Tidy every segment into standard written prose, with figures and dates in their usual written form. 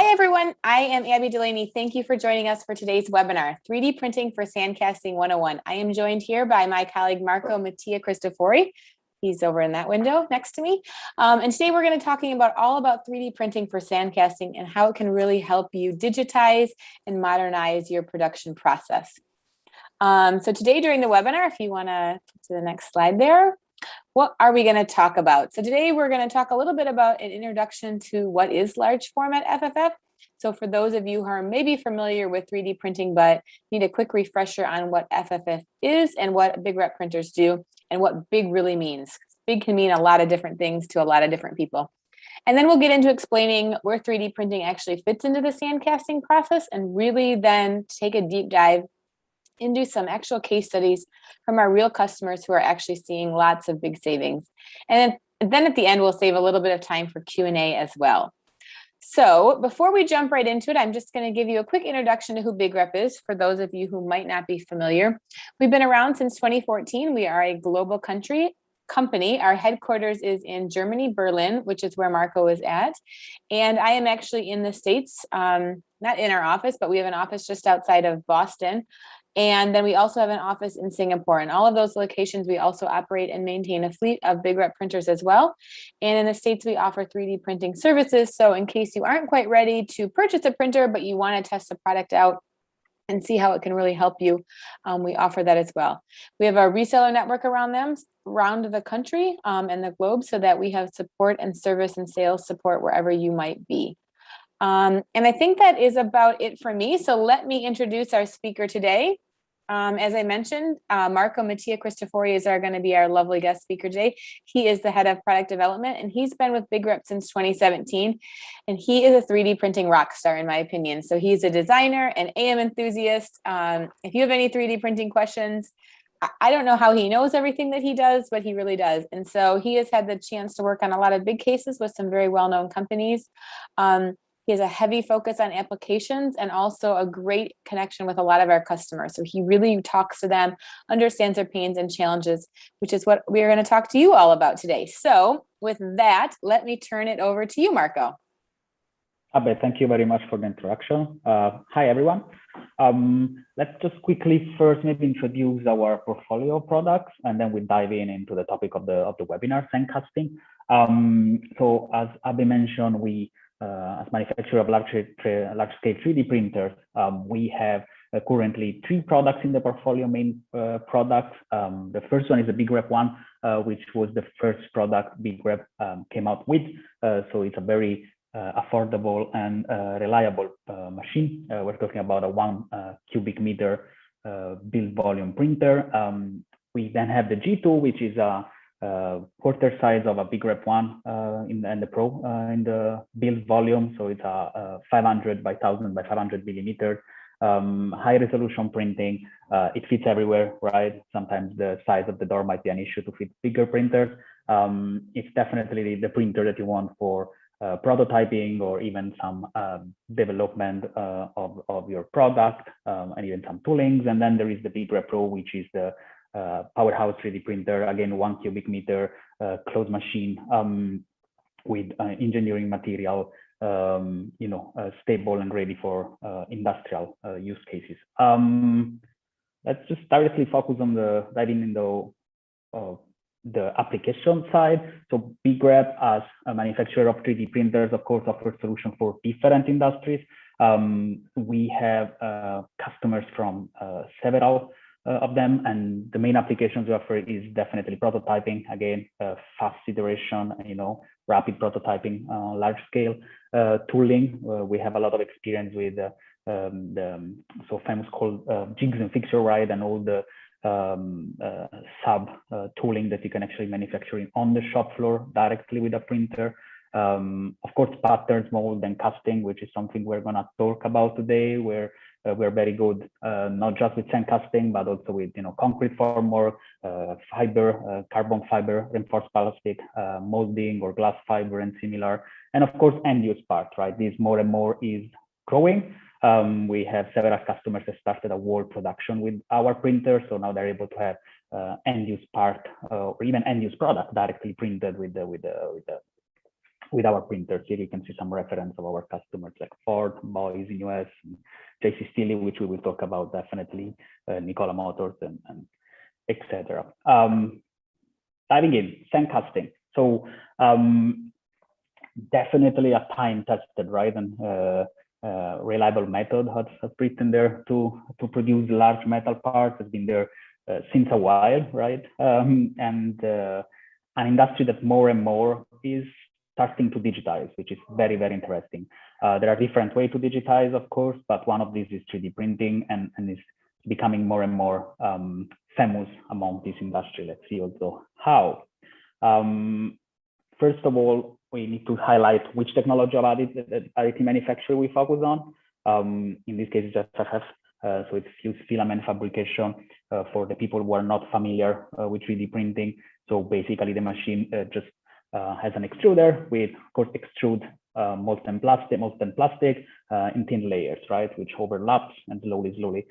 Hi, everyone. I am Abby Delaney. Thank you for joining us for today's webinar, 3D Printing for Sandcasting 101. I am joined here by my colleague, Marco Mattia Cristofori. He's over in that window next to me. And today we're going to be talking all about 3D printing for sandcasting and how it can really help you digitize and modernize your production process. So today during the webinar, if you want to the next slide there, what are we going to talk about? So today we're going to talk a little bit about an introduction to what is large format FFF. So for those of you who are maybe familiar with 3D printing, but need a quick refresher on what FFF is and what Bigrep printers do and what big really means. Big can mean a lot of different things to a lot of different people. And then we'll get into explaining where 3D printing actually fits into the sandcasting process and really then take a deep dive into some actual case studies from our real customers who are actually seeing lots of big savings. And then at the end, we'll save a little bit of time for Q&A as well. So before we jump right into it, I'm just going to give you a quick introduction to who Bigrep is for those of you who might not be familiar. We've been around since 2014. We are a global company. Our headquarters is in Germany, Berlin, which is where Marco is at. And I am actually in the States, not in our office, but we have an office just outside of Boston. And then we also have an office in Singapore. And all of those locations, we also operate and maintain a fleet of Bigrep printers as well. And in the States, we offer 3D printing services. So in case you aren't quite ready to purchase a printer, but you want to test the product out and see how it can really help you, we offer that as well. We have a reseller network around the country and the globe so that we have support and service and sales support wherever you might be. And I think that is about it for me. So let me introduce our speaker today. As I mentioned, Marco Mattia Cristofori is going to be our lovely guest speaker today. He is the head of product development, and he's been with Bigrep since 2017. And he is a 3D printing rock star, in my opinion. So he's a designer, an AM enthusiast. If you have any 3D printing questions, I don't know how he knows everything that he does, but he really does. And so he has had the chance to work on a lot of big cases with some very well-known companies. He has a heavy focus on applications and also a great connection with a lot of our customers. So he really talks to them, understands their pains and challenges, which is what we're going to talk to you all about today. So with that, let me turn it over to you, Marco. Abbe, thank you very much for the introduction. Hi, everyone. Let's just quickly first maybe introduce our portfolio of products, and then we dive into the topic of the webinar, sandcasting. So as Abbe mentioned, we as manufacturer of large-scale 3D printers, we have currently 3 products in the portfolio, main products. The first one is the Bigrep one, which was the first product Bigrep came out with. So it's a very affordable and reliable machine. We're talking about a 1 cubic meter build volume printer. We then have the G2, which is a quarter size of a Bigrep one in the Pro in the build volume. So it's a 500 by 1000 by 500 millimeters. High resolution printing. It fits everywhere, right? Sometimes the size of the door might be an issue to fit bigger printers. It's definitely the printer that you want for prototyping or even some development of your product and even some toolings. And then there is the Bigrep Pro, which is the powerhouse 3D printer, again 1 cubic meter closed machine with engineering material, stable and ready for industrial use cases. Let's just directly focus on diving into the application side. So Bigrep, as a manufacturer of 3D printers, of course, offers solutions for different industries. We have customers from several of them, and the main applications we offer is definitely prototyping, again, fast iteration, rapid prototyping, large scale tooling. We have a lot of experience with the so famous called jigs and fixture, right, and all the sub tooling that you can actually manufacture on the shop floor directly with a printer. Of course, patterns, mold, and casting, which is something we're going to talk about today, where we're very good, not just with sandcasting, but also with concrete formwork, fiber, carbon fiber, reinforced plastic, molding, or glass fiber and similar. And of course, end-use part, right? This more and more is growing. We have several customers that started a world production with our printer, so now they're able to have end-use part or even end-use product directly printed with the with our printers. Here you can see some reference of our customers like Ford, Boys in US, JC Steele, which we will talk about definitely, Nikola Motors, and etc. Diving in, sandcasting. So definitely a time tested, right, and reliable method has written there to produce large metal parts. Has been there since a while, right? And an industry that more and more is starting to digitize, which is very, very interesting. There are different ways to digitize, of course, but one of these is 3D printing, and is becoming more and more famous among this industry. Let's see also how. First of all, we need to highlight which technology of additive manufacturing we focus on. In this case, it's FFF. So it's fused filament fabrication for the people who are not familiar with 3D printing. So basically, the machine just has an extruder with, of course, extrude molten plastic in thin layers, right, which overlaps and slowly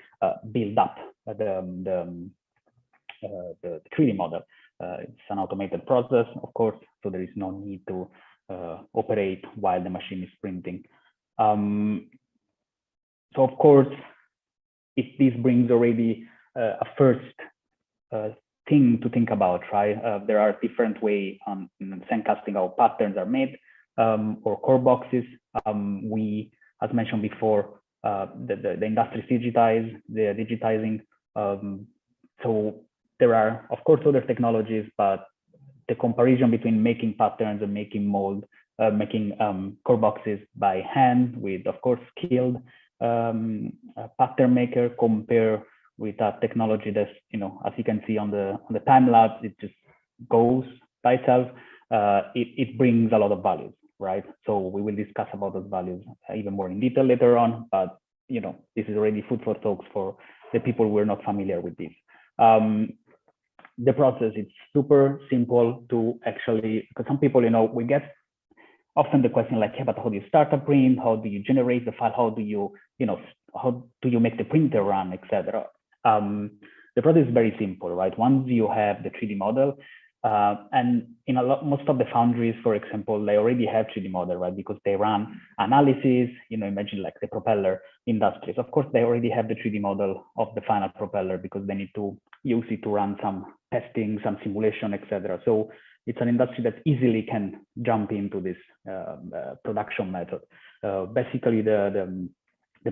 build up the 3D model. It's an automated process, of course, so there is no need to operate while the machine is printing. So of course, this brings already a first thing to think about, right? There are different ways on sandcasting how patterns are made, or core boxes. We, as mentioned before, the industry is digitizing. So there are, of course, other technologies, but the comparison between making patterns and making core boxes by hand with, of course, skilled pattern maker, compare with a technology that's, as you can see on the time lapse, it just goes by itself. It brings a lot of values, right? So we will discuss about those values even more in detail later on, but this is already food for thought for the people who are not familiar with this. The process, it's super simple to actually, because some people, we get often the question like, yeah, but how do you start a print? How do you generate the file? How do you, how do you make the printer run, etc. The process is very simple, right? Once you have the 3D model, and in most of the foundries, for example, they already have 3D model, right? Because they run analysis, imagine like the propeller industries. Of course, they already have the 3D model of the final propeller because they need to use it to run some testing, some simulation, etc. So it's an industry that easily can jump into this production method. Basically, the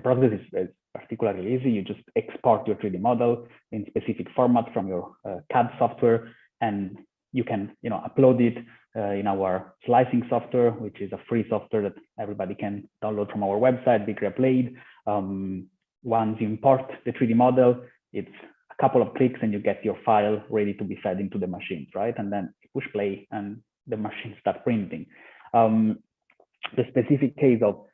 process is particularly easy. You just export your 3D model in specific format from your CAD software, and you can upload it in our slicing software, which is a free software that everybody can download from our website, Bigrep. Once you import the 3D model, it's a couple of clicks and you get your file ready to be fed into the machines, right? And then you push play and the machine starts printing. The specific case of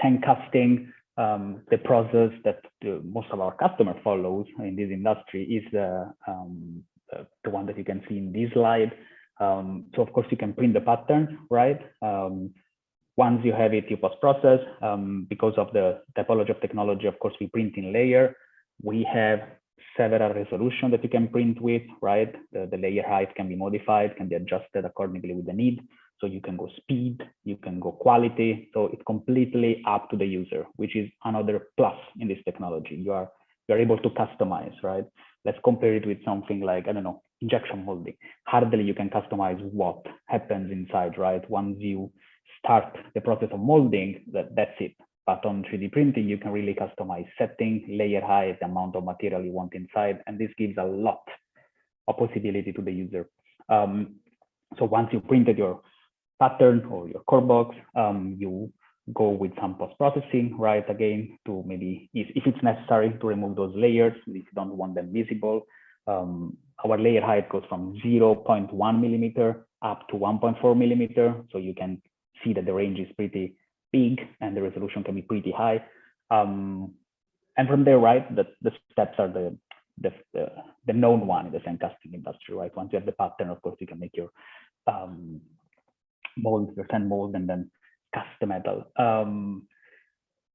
sandcasting, the process that most of our customers follows in this industry is the one that you can see in this slide. So of course you can print the pattern, right? Once you have it, you post-process. Because of the typology of technology, of course, we print in layer. We have several resolutions that you can print with, right? The layer height can be modified, can be adjusted accordingly with the need. So you can go speed, you can go quality. So it's completely up to the user, which is another plus in this technology. You're able to customize, right? Let's compare it with something like, I don't know, injection molding. Hardly you can customize what happens inside, right? Once you start the process of molding, that's it. But on 3D printing, you can really customize setting, layer height, the amount of material you want inside, and this gives a lot of possibility to the user. So once you printed your pattern or your core box, you go with some post-processing, right? Again, to maybe, if it's necessary, to remove those layers if you don't want them visible. Our layer height goes from 0.1 millimeter up to 1.4 millimeter. So you can see that the range is pretty big and the resolution can be pretty high. And from there, right, the steps are the known one in the sandcasting industry, right? Once you have the pattern, of course, you can make your mold, your sand mold, and then cast the metal.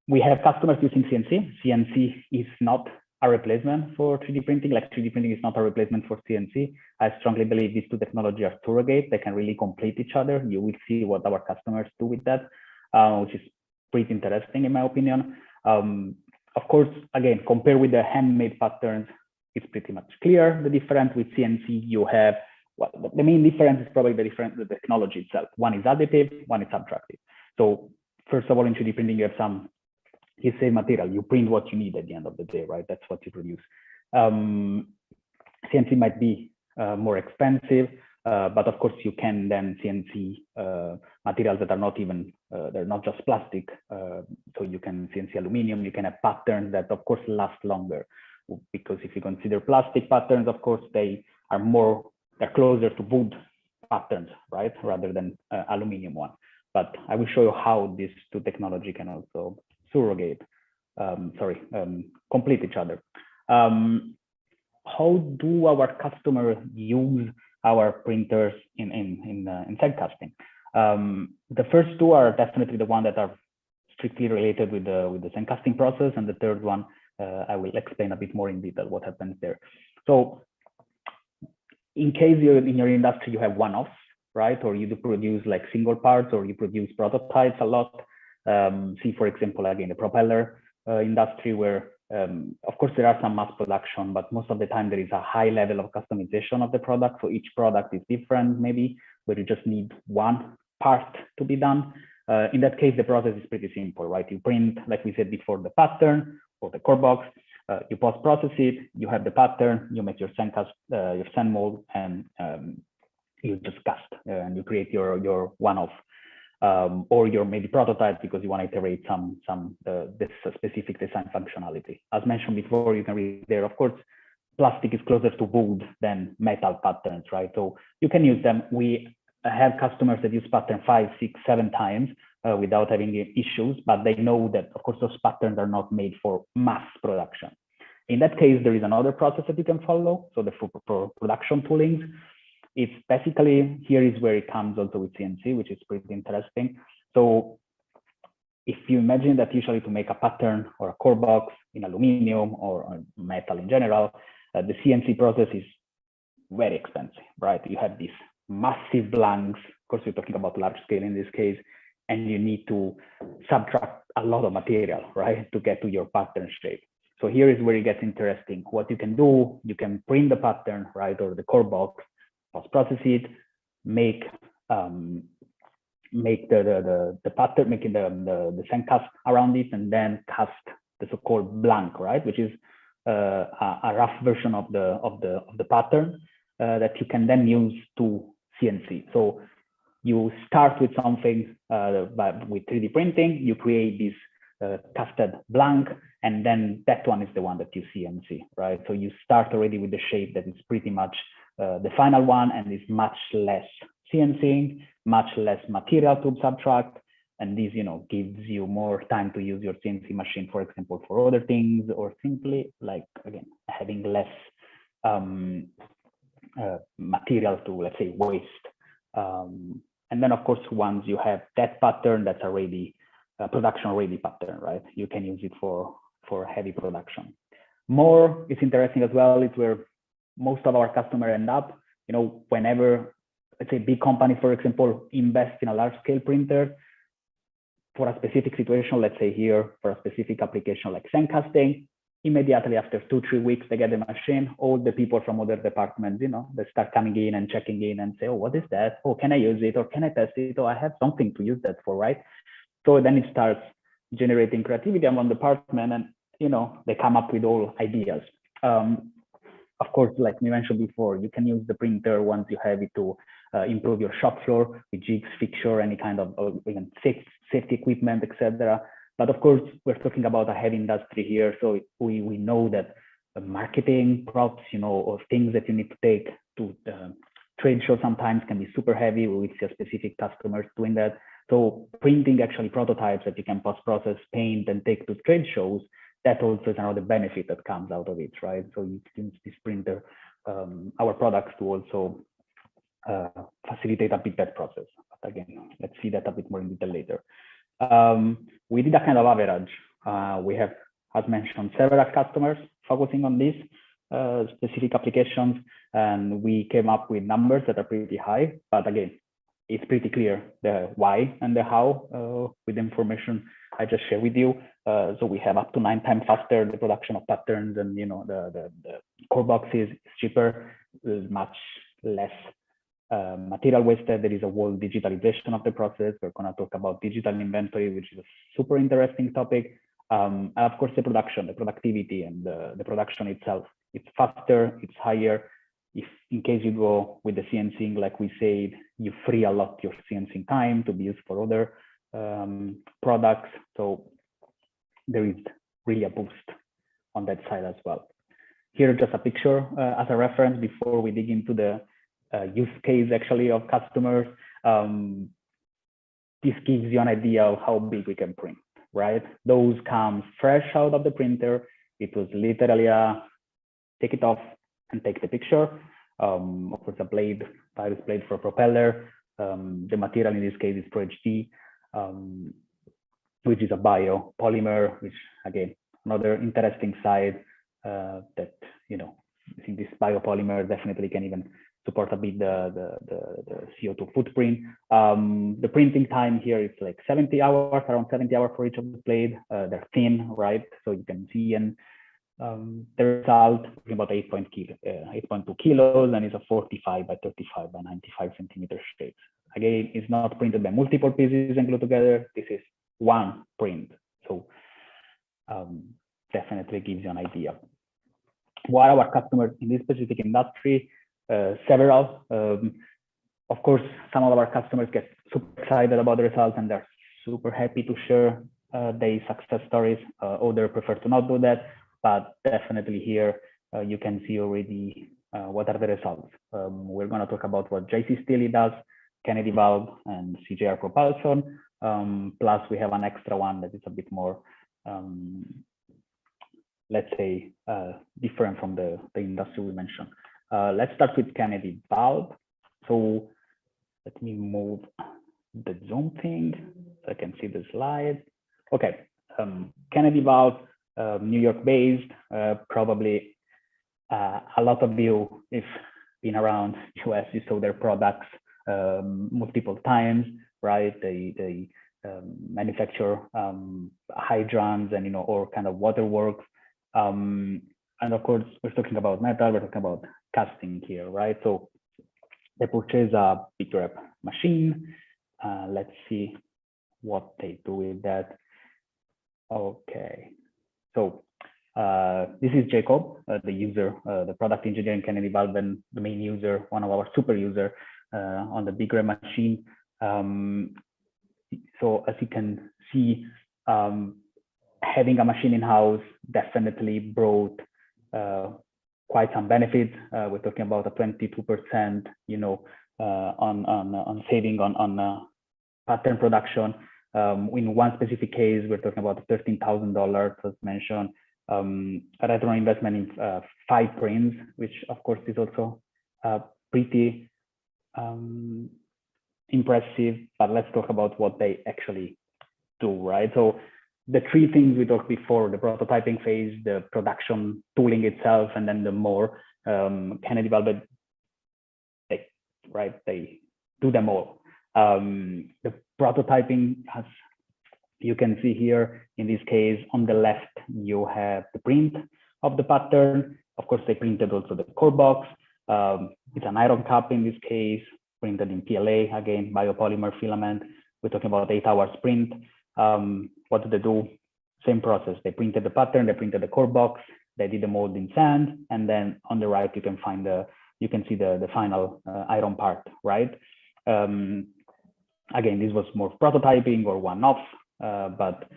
We have customers using CNC. CNC is not a replacement for 3D printing. Like 3D printing is not a replacement for CNC. I strongly believe these two technologies are surrogate. They can really complete each other. You will see what our customers do with that, which is pretty interesting in my opinion. Of course, again, compared with the handmade patterns, it's pretty much clear the difference. With CNC, you have the main difference is probably the technology itself. One is additive, one is subtractive. So first of all, in 3D printing, you have some same material. You print what you need at the end of the day, right? That's what you produce. CNC might be more expensive, but of course you can then CNC materials that are not even, they're not just plastic. So you can CNC aluminum, you can have patterns that of course last longer, because if you consider plastic patterns, of course they're closer to wood patterns, right? Rather than aluminum one. But I will show you how these two technology can also complete each other. How do our customers use our printers in sand casting? The first two are definitely the one that are strictly related with the sand casting process, and the third one I will explain a bit more in detail what happens there. So in case in your industry you have one-offs, right, or you do produce like single parts, or you produce prototypes a lot. See, for example, again, the propeller industry, where of course there are some mass production, but most of the time there is a high level of customization of the product. So each product is different, maybe, where you just need one part to be done. In that case, the process is pretty simple, right? You print, like we said before, the pattern or the core box. You post-process it. You have the pattern. You make your sand mold, and you just cast and you create your one-off. Or your maybe prototype, because you want to iterate this specific design functionality. As mentioned before, you can read there, of course, plastic is closer to wood than metal patterns, right? So you can use them. We have customers that use pattern 5, 6, 7 times without having issues, but they know that, of course, those patterns are not made for mass production. In that case, there is another process that you can follow. So the production toolings. It's basically, here is where it comes also with CNC, which is pretty interesting. So if you imagine that usually to make a pattern or a core box in aluminum or metal in general, the CNC process is very expensive, right? You have these massive blanks. Of course, we're talking about large scale in this case, and you need to subtract a lot of material, right, to get to your pattern shape. So here is where it gets interesting. What you can do, you can print the pattern, right, or the core box, post-process it, make the pattern, making the sand cast around it, and then cast the so-called blank, right, which is a rough version of the pattern that you can then use to CNC. So you start with something with 3D printing, you create this casted blank, and then that one is the one that you CNC, right? So you start already with the shape that is pretty much the final one, and is much less CNCing, much less material to subtract, and this, gives you more time to use your CNC machine, for example, for other things, or simply, like, again, having less material to, let's say, waste. And then, of course, once you have that pattern, that's already a production-ready pattern, right? You can use it for heavy production. More, it's interesting as well, it's where most of our customers end up, whenever, let's say, big companies, for example, invest in a large scale printer for a specific situation, let's say here for a specific application like sand casting, immediately after 2-3 weeks, they get the machine, all the people from other departments, they start coming in and checking in and say, oh, what is that? Oh, can I use it? Or can I test it? Oh, I have something to use that for, right? So then it starts generating creativity among the department, and, they come up with all ideas. Of course, like we mentioned before, you can use the printer once you have it to improve your shop floor with jigs, fixture, any kind of even safety equipment, etc. But of course, we're talking about a heavy industry here, so we know that marketing props, or things that you need to take to trade show sometimes can be super heavy. We see specific customers doing that. So printing actually prototypes that you can post-process, paint, and take to trade shows, that also is another benefit that comes out of it, right? So you can use this printer, our products, to also facilitate a bit that process. But again, let's see that a bit more in detail later. We did a kind of average. We have, as mentioned, several customers focusing on these specific applications, and we came up with numbers that are pretty high. But again, it's pretty clear the why and the how with the information I just shared with you. So we have up to 9 times faster the production of patterns, and the core boxes is cheaper, much less material wasted. There is a whole digitalization of the process. We're going to talk about digital inventory, which is a super interesting topic. And of course, the production, the productivity, and the production itself. It's faster, it's higher. If in case you go with the CNCing, like we said, you free a lot your CNCing time to be used for other products. So there is really a boost on that side as well. Here, just a picture as a reference before we dig into the use case actually of customers. This gives you an idea of how big we can print, right? Those come fresh out of the printer. It was literally a take it off and take the picture. Of course, a blade, virus blade for propeller. The material in this case is Pro HD, which is a biopolymer, which again, another interesting side that, I think this biopolymer definitely can even support a bit the CO2 footprint. The printing time here is like 70 hours, around 70 hours for each of the blade. They're thin, right? So you can see, and the result is about 8.2 kilos, and it's a 45 by 35 by 95 centimeter shapes. Again, it's not printed by multiple pieces and glued together. This is one print. So definitely gives you an idea. What are our customers in this specific industry? Several. Of course, some of our customers get super excited about the results, and they're super happy to share their success stories. Others prefer to not do that, but definitely here you can see already what are the results. We're going to talk about what JC Steely does, Kennedy Valve, and CJR Propulsion. Plus, we have an extra one that is a bit more, let's say, different from the industry we mentioned. Let's start with Kennedy Valve. So let me move the Zoom thing so I can see the slide. Okay, Kennedy Valve, New York based. Probably a lot of you, if been around US, you saw their products multiple times, right? They manufacture hydrants and or kind of waterworks. And of course, we're talking about metal, we're talking about casting here, right? So they purchase a Bigrep machine. Let's see what they do with that. Okay, so this is Jacob, the user, the product engineer in Kennedy Valve, and the main user, one of our super user on the Bigrep machine. So as you can see, having a machine in-house definitely brought quite some benefits. We're talking about a 22%, on saving on pattern production. In one specific case, we're talking about $13,000, as mentioned. A return on investment in 5 prints, which of course is also pretty impressive. But let's talk about what they actually do, right? So the 3 things we talked before: the prototyping phase, the production tooling itself, and then the more Kennedy Valve, they do them all. The prototyping, as you can see here, in this case, on the left, you have the print of the pattern. Of course, they printed also the core box. It's an iron cup in this case, printed in PLA, again, biopolymer filament. We're talking about 8 hours print. What did they do? Same process. They printed the pattern, they printed the core box, they did the mold in sand, and then on the right, you can find you can see the final iron part, right? Again, this was more prototyping or one-off, but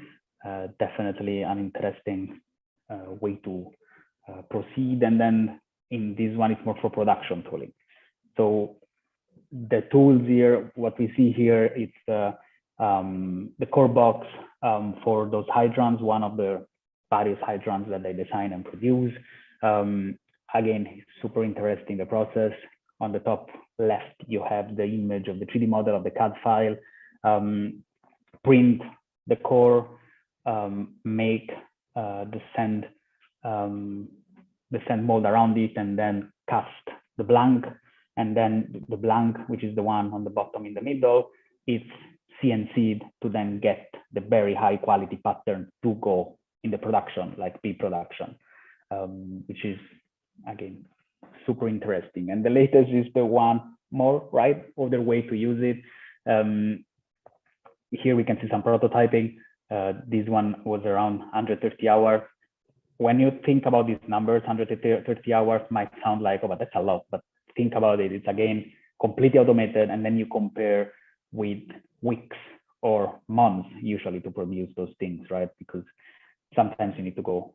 definitely an interesting way to proceed. And then in this one, it's more for production tooling. So the tools here, what we see here, it's the core box for those hydrants, one of the various hydrants that they design and produce. Again, super interesting, the process. On the top left, you have the image of the 3D model of the CAD file. Print the core, make the sand the sand mold around it and then cast the blank. And then the blank, which is the one on the bottom in the middle, it's CNC'd to then get the very high quality pattern to go in the production, like pre-production, which is, again, super interesting. And the latest is the one more, right? Other way to use it. Here we can see some prototyping. This one was around 130 hours. When you think about these numbers, 130 hours might sound like, oh, but that's a lot. But think about it. It's, again, completely automated. And then you compare with weeks or months usually to produce those things, right? Because sometimes you need to go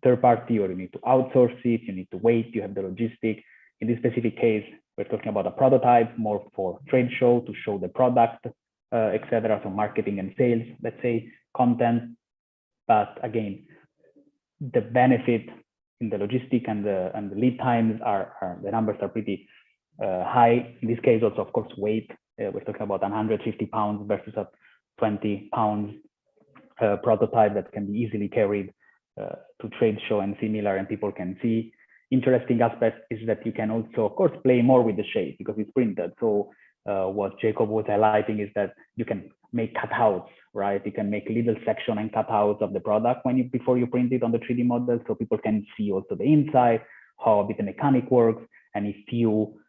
third party or you need to outsource it. You need to wait. You have the logistic. In this specific case, we're talking about a prototype more for trade show to show the product, etc. So marketing and sales, let's say, content. But again, the benefit in the logistic and the lead times are the numbers are pretty high. In this case, also, of course, weight. We're talking about 150 pounds versus a 20 pounds prototype that can be easily carried to trade show and similar, and people can see. Interesting aspect is that you can also, of course, play more with the shape because it's printed. So what Jacob was highlighting is that you can make cutouts, right? You can make little section and cutouts of the product before you print it on the 3D model, so people can see also the inside, how a bit the mechanic works. And if you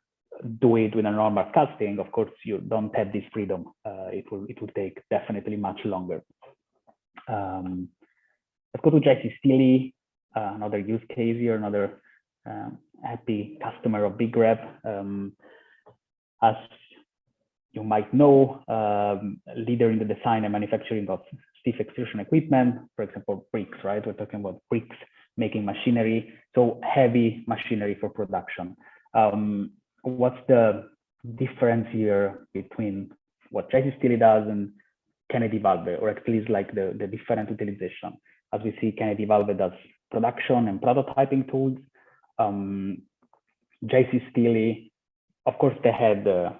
do it with a normal casting, of course, you don't have this freedom. It will take definitely much longer. Let's go to JC Steely, another use case here, another happy customer of Bigrep. As you might know, leader in the design and manufacturing of stiff extrusion equipment, for example, bricks, right? We're talking about bricks making machinery, so heavy machinery for production. What's the difference here between what JC Steely does and Kennedy Valve, or at least like the different utilization? As we see, Kennedy Valve does production and prototyping tools. JC Steely, of course, they had the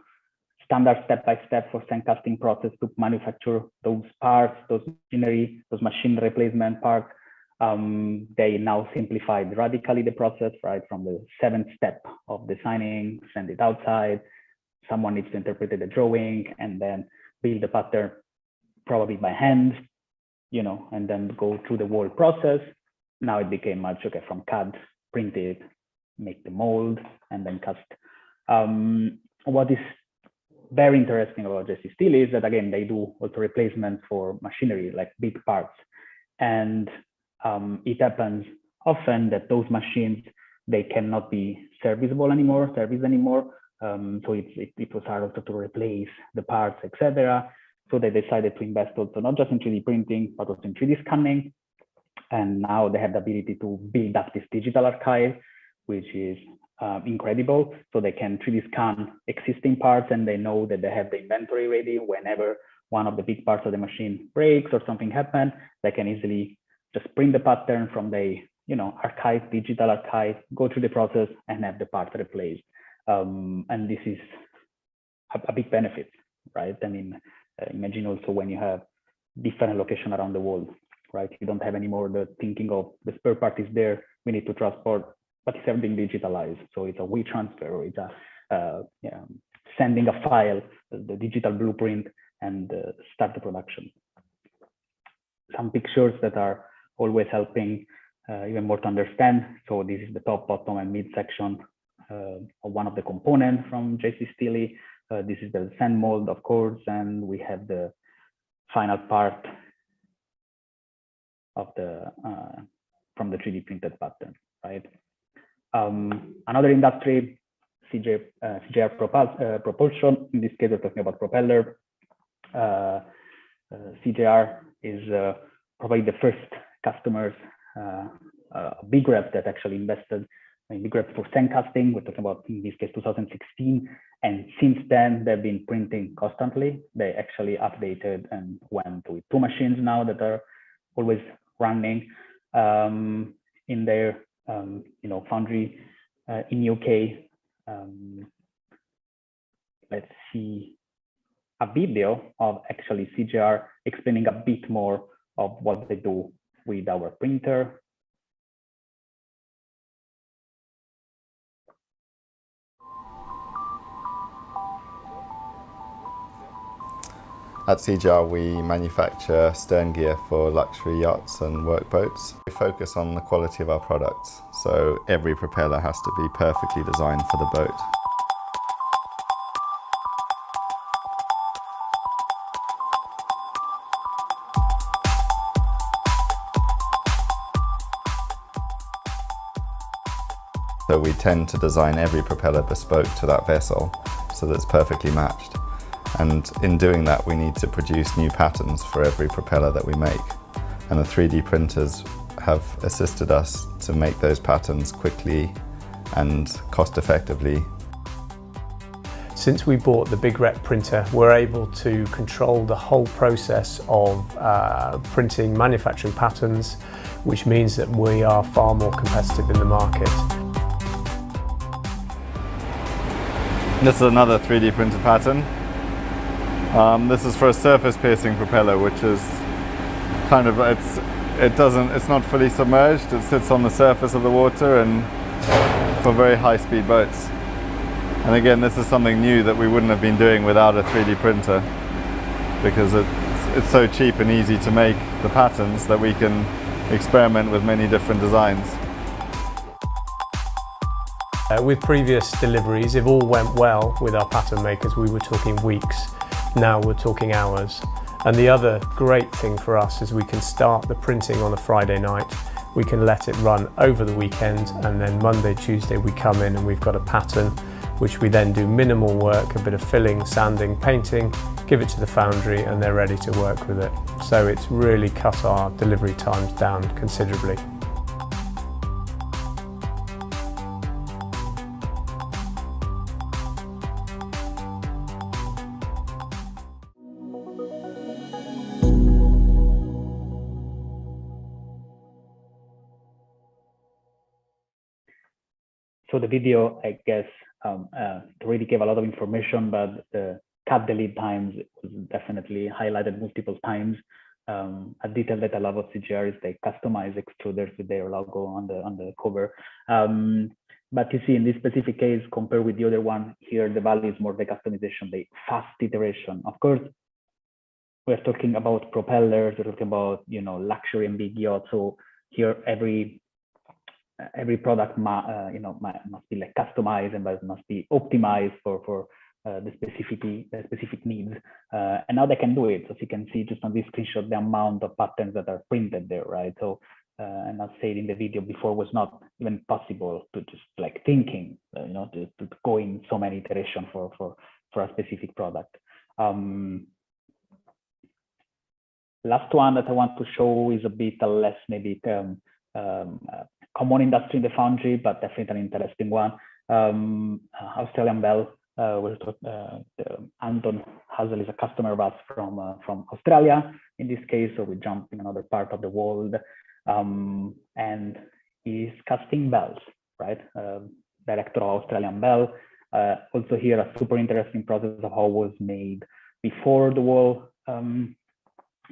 standard step-by-step for sand casting process to manufacture those parts, those machine replacement parts. They now simplified radically the process, right? From the 7th step of designing, send it outside. Someone needs to interpret the drawing and then build the pattern, probably by hand, you know, and then go through the whole process. Now it became much, okay, from CAD, print it, make the mold, and then cast. What is very interesting about JC Steel is that, again, they do also replacement for machinery, like big parts. And it happens often that those machines, they cannot be serviced anymore. So it was hard also to replace the parts, etc. So they decided to invest also not just in 3D printing, but also in 3D scanning. And now they have the ability to build up this digital archive, which is incredible. So they can 3D scan existing parts, and they know that they have the inventory ready. Whenever one of the big parts of the machine breaks or something happens, they can easily just print the pattern from the archive, digital archive, go through the process, and have the part replaced. And this is a big benefit, right? I mean, imagine also when you have different locations around the world, right? You don't have anymore the thinking of the spare part is there, we need to transport, but it's everything digitalized. So it's a WeTransfer, or it's a sending a file, the digital blueprint, and start the production. Some pictures that are always helping even more to understand. So this is the top, bottom, and mid section of one of the components from JC Steely. This is the sand mold, of course, and we have the final part of the from the 3D printed pattern, right? Another industry, CJR propulsion. In this case, we're talking about propeller. CJR is probably the first customers, Bigrep, that actually invested in Bigrep for sand casting. We're talking about, in this case, 2016. And since then, they've been printing constantly. They actually updated and went with 2 machines now that are always running in their foundry in UK. Let's see a video of actually CJR explaining a bit more of what they do with our printer. At CGR we manufacture stern gear for luxury yachts and workboats. We focus on the quality of our products, so every propeller has to be perfectly designed for the boat. So we tend to design every propeller bespoke to that vessel so that it's perfectly matched. And in doing that, we need to produce new patterns for every propeller that we make. And the 3D printers have assisted us to make those patterns quickly and cost effectively. Since we bought the Bigrep printer, we're able to control the whole process of printing manufacturing patterns, which means that we are far more competitive in the market. This is another 3D printed pattern. This is for a surface piercing propeller, which is kind of, it's not fully submerged, it sits on the surface of the water and for very high speed boats. And again, this is something new that we wouldn't have been doing without a 3D printer, because it's so cheap and easy to make the patterns that we can experiment with many different designs. With previous deliveries, if all went well with our pattern makers, we were talking weeks. Now we're talking hours. And the other great thing for us is we can start the printing on a Friday night. We can let it run over the weekend, and then Monday, Tuesday we come in and we've got a pattern which we then do minimal work, a bit of filling, sanding, painting, give it to the foundry and they're ready to work with it. So it's really cut our delivery times down considerably. So the video, I guess, really gave a lot of information, but cut the lead times was definitely highlighted multiple times. A detail that I love of CGR is they customize extruders with their logo on the cover. But you see, in this specific case, compared with the other one, here the value is more the customization, the fast iteration. Of course, we're talking about propellers, we're talking about luxury and big yachts. So here every product must be like customized and must be optimized for the specific needs. And now they can do it. So you can see just on this screenshot the amount of patterns that are printed there, right? So and I said in the video before, was not even possible to just like thinking, to go in so many iterations for a specific product. Last one that I want to show is a bit less maybe common industry in the foundry, but definitely an interesting one. Australian Bell. Anton Hazel is a customer of us from Australia in this case, so we jump in another part of the world, and he's casting bells, right? Director of Australian Bell. Also here a super interesting process of how it was made before the wall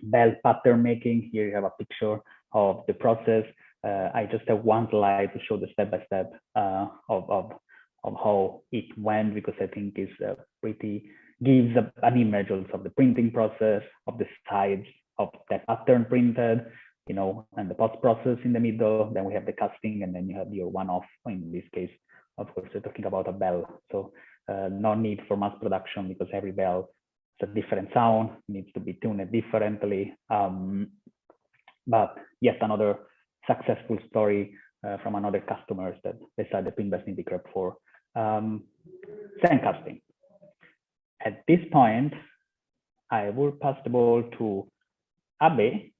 bell pattern making. Here you have a picture of the process. I just have one slide to show the step-by-step of how it went, because I think it's gives an image also of the printing process, of the sides of the pattern printed, and the post process in the middle. Then we have the casting, and then you have your one-off. In this case, of course, we're talking about a bell. So no need for mass production, because every bell is a different sound, needs to be tuned differently. But yet another successful story from another customers that decided to invest in Bigrep for sand casting. At this point, I will pass the ball to Abe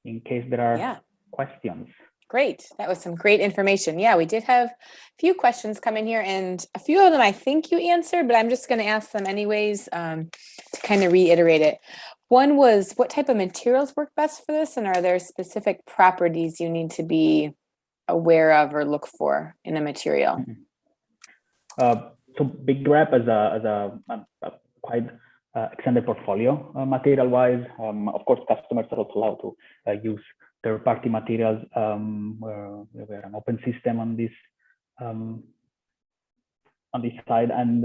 in case there are questions. Great. That was some great information. Yeah, we did have a few questions come in here, and a few of them I think you answered, but I'm just going to ask them anyways to kind of reiterate it. One was, what type of materials work best for this, and are there specific properties you need to be aware of or look for in a material? So Bigrep as a quite extended portfolio material-wise. Of course, customers are also allowed to use third-party materials. We're an open system on this on this side, and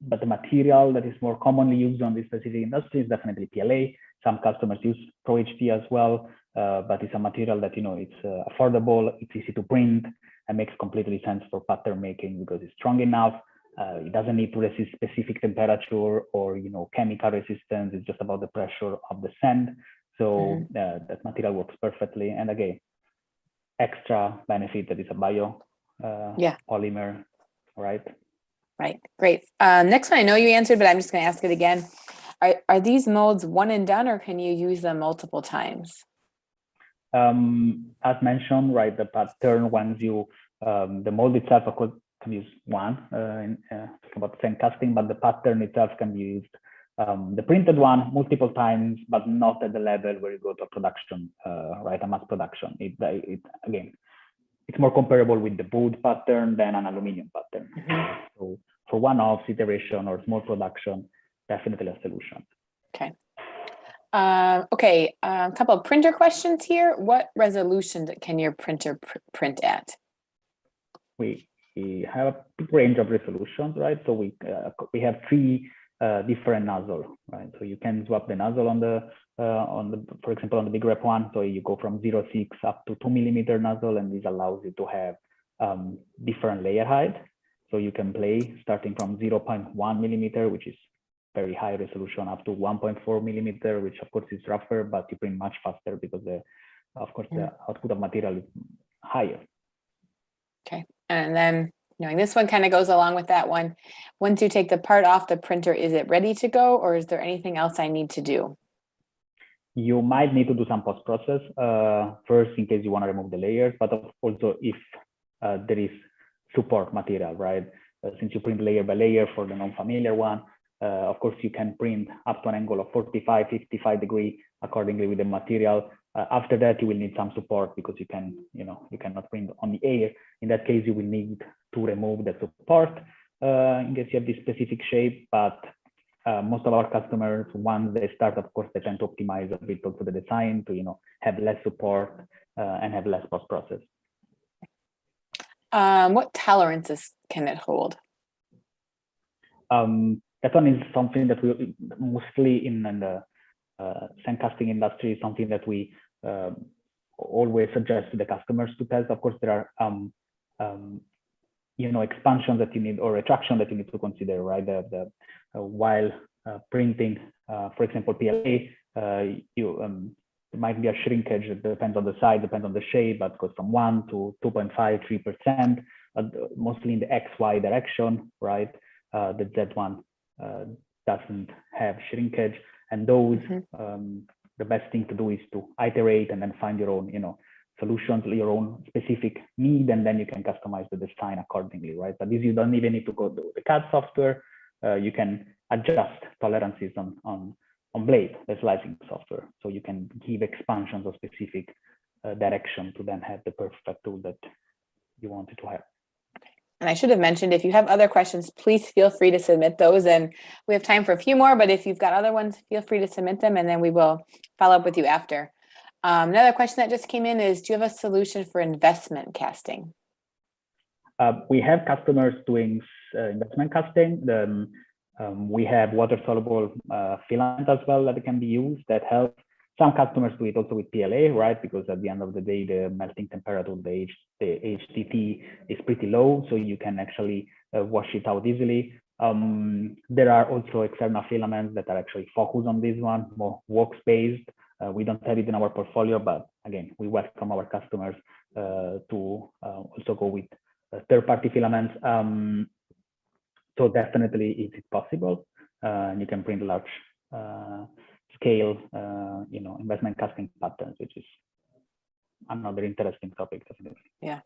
but the material that is more commonly used on this specific industry is definitely PLA. Some customers use Pro HD as well, but it's a material that it's affordable, it's easy to print, and makes completely sense for pattern making because it's strong enough. It doesn't need to resist specific temperature or chemical resistance. It's just about the pressure of the sand. So that material works perfectly. And again, extra benefit that is a bio polymer, right? Right. Great. Next one, I know you answered, but I'm just going to ask it again. Are these molds one and done, or can you use them multiple times? As mentioned, right, the pattern, once you the mold itself, of course, can use one about sand casting, but the pattern itself can be used, the printed one, multiple times, but not at the level where you go to a production, right, a mass production. Again, it's more comparable with the wood pattern than an aluminum pattern. So for one-off iteration or small production, definitely a solution. Okay. Okay, a couple of printer questions here. What resolution can your printer print at? We have a big range of resolutions, right? So we have three different nozzles, right? So you can swap the nozzle on the for example, on the Bigrep one. So you go from 0.6 up to 2 millimeter nozzle, and this allows you to have different layer height. So you can play starting from 0.1 millimeter, which is very high resolution, up to 1.4 millimeter, which of course is rougher, but you print much faster because the output of material is higher. Okay, and then this one kind of goes along with that one. Once you take the part off the printer, is it ready to go, or is there anything else I need to do? You might need to do some post-process first in case you want to remove the layers, but also if there is support material, right? Since you print layer by layer for the non-familiar one, of course, you can print up to an angle of 45, 55 degrees accordingly with the material. After that, you will need some support because you cannot print on the air. In that case, you will need to remove the support in case you have this specific shape. But most of our customers, once they start, of course, they tend to optimize a bit also the design to have less support and have less post-process. What tolerances can it hold? That one is something that we mostly in the sand casting industry is something that we always suggest to the customers to test. Of course, there are expansions that you need or retraction that you need to consider, right? While printing, for example, PLA, there might be a shrinkage. It depends on the size, depends on the shape, but goes from 1 to 2.5, 3%, mostly in the XY direction, right? The Z1 doesn't have shrinkage, and those the best thing to do is to iterate and then find your own solutions, your own specific need, and then you can customize the design accordingly, right? But this, you don't even need to go to the CAD software. You can adjust tolerances on blade, the slicing software, so you can give expansions of specific direction to then have the perfect tool that you wanted to have. And I should have mentioned, if you have other questions, please feel free to submit those. And we have time for a few more, but if you've got other ones, feel free to submit them, and then we will follow up with you after. Another question that just came in is, do you have a solution for investment casting? We have customers doing investment casting. We have water-soluble filament as well that can be used that help. Some customers do it also with PLA, right? Because at the end of the day, the melting temperature, the HTT is pretty low, so you can actually wash it out easily. There are also external filaments that are actually focused on this one, more wax-based. We don't have it in our portfolio, but again, we welcome our customers to also go with third-party filaments. So definitely it is possible. You can print large scale, investment casting patterns, which is another interesting topic, definitely. Yeah.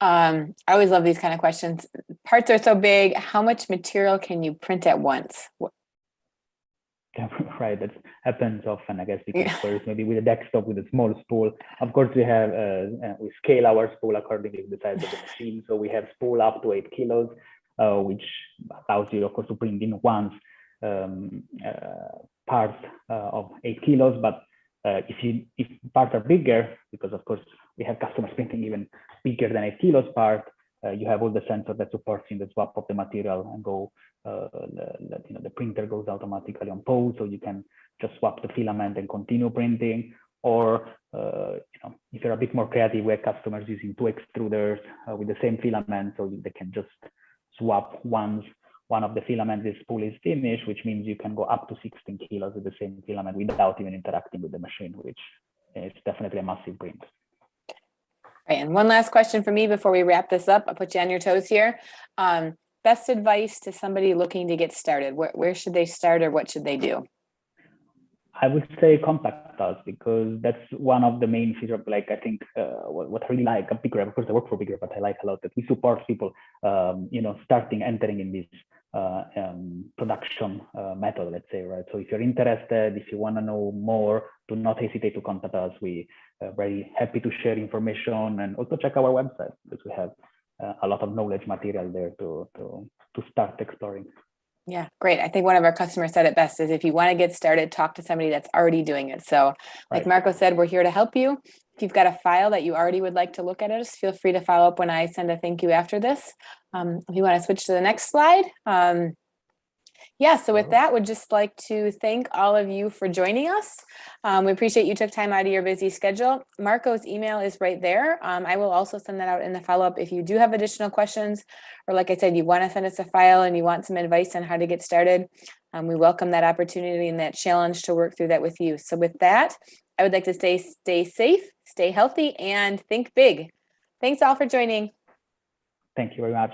I always love these kind of questions. Parts are so big. How much material can you print at once? Right, that happens often, I guess, because first maybe with a desktop with a small spool. Of course, we have we scale our spool accordingly to the size of the machine. So we have spool up to 8 kilos, which allows you, of course, to print in once parts of 8 kilos. But if parts are bigger, because of course we have customers printing even bigger than 8 kilos part, you have all the sensors that supports in the swap of the material and go, the printer goes automatically on pause, so you can just swap the filament and continue printing. Or if you're a bit more creative, we have customers using 2 extruders with the same filament, so they can just swap once one of the filaments is fully finished, which means you can go up to 16 kilos with the same filament without even interacting with the machine, which is definitely a massive print. Right, and one last question for me before we wrap this up. I'll put you on your toes here. Best advice to somebody looking to get started. Where should they start, or what should they do? I would say contact us, because that's one of the main features. Like, I think what I really like at Bigrep, of course I work for Bigrep, but I like a lot that we support people, entering in this production method, let's say, right? So if you're interested, if you want to know more, do not hesitate to contact us. We are very happy to share information, and also check our website, because we have a lot of knowledge material there to start exploring. Yeah, great. I think one of our customers said it best, is if you want to get started, talk to somebody that's already doing it. So like Marco said, we're here to help you. If you've got a file that you already would like to look at us, feel free to follow up when I send a thank you after this. If you want to switch to the next slide. So with that, would just like to thank all of you for joining us. We appreciate you took time out of your busy schedule. Marco's email is right there. I will also send that out in the follow-up if you do have additional questions, or like I said, you want to send us a file and you want some advice on how to get started. We welcome that opportunity and that challenge to work through that with you. So with that, I would like to stay safe, stay healthy, and think big. Thanks all for joining. Thank you very much.